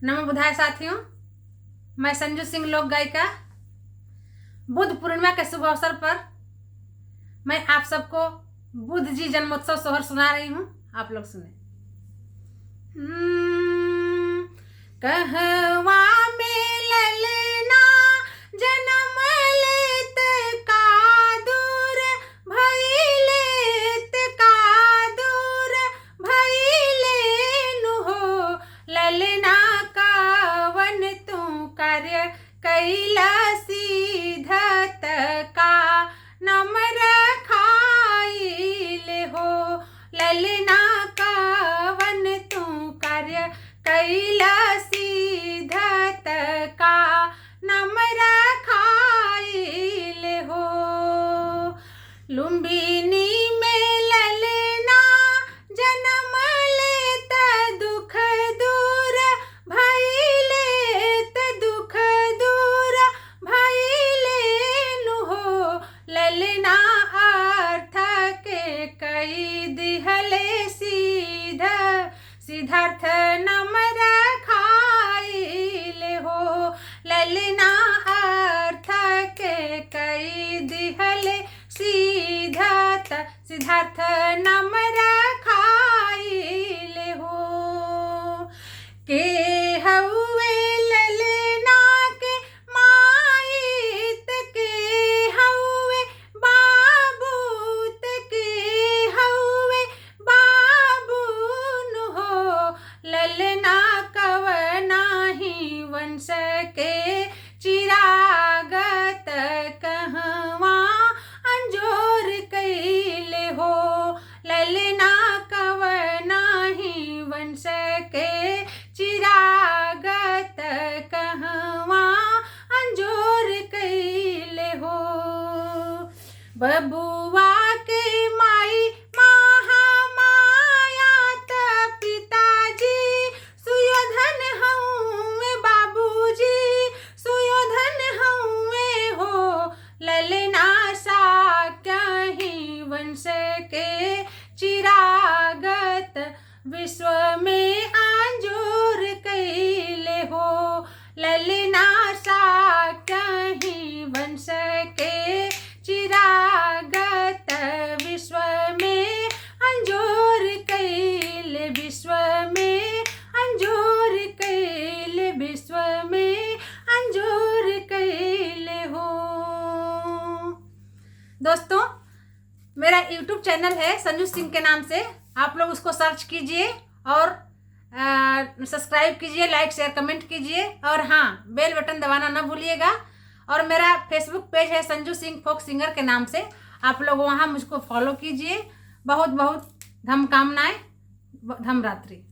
नमो बुधाय साथियों, मैं संजू सिंह लोक गायिका। बुद्ध पूर्णिमा के शुभ अवसर पर मैं आप सबको बुद्ध जी जन्मोत्सव सोहर सुना रही हूँ। आप लोग सुने। कहवा में ललना जन्म लेत का दूर भइलेत का दूर भइले नु हो। ललना कवन तू कार्य कैला सीधत का नमर खाइले हो। ललना कवन तू कार्य कैला सीधत का नमर खाइले हो। लुम्बिनी में ललना जन्म लेत दुख दूर भइलेत दुख दूर भइले नु हो। ललना अर्थ के कई दिहले सिद्धार्थ नमर खाइले हो। ललना अर्थ के कई दिहले सिद्धार्थ नमर खाइले हो। के हउए ललना के माइत के हउए बाबूत के हउए बाबून हो। ललना कवना ही वंश के चिरागत कहवा अंजोर कैले हो। ललना कवना ही वंश के चिरागत कहवा अंजोर कैले हो। बबुआ के माई महामाया त पिताजी सुयोधन हउए बाबूजी सुयोधन हउए हो। ललना शाक्य ही वंश के चिरागत विश्व में आंजोर कैले हो। ललना शाक्य ही वंश के चिरागत विश्व में अंजोर कैले विश्व में अंजोर कैले विश्व में अंजोर कैले हो। दोस्तों, मेरा YouTube चैनल है संजू सिंह के नाम से। आप लोग उसको सर्च कीजिए और सब्सक्राइब कीजिए, लाइक शेयर कमेंट कीजिए और हाँ, बेल बटन दबाना ना भूलिएगा। और मेरा फेसबुक पेज है संजू सिंह फोक सिंगर के नाम से। आप लोग वहाँ मुझको फॉलो कीजिए। बहुत बहुत धम कामनाएं। धम रात्रि।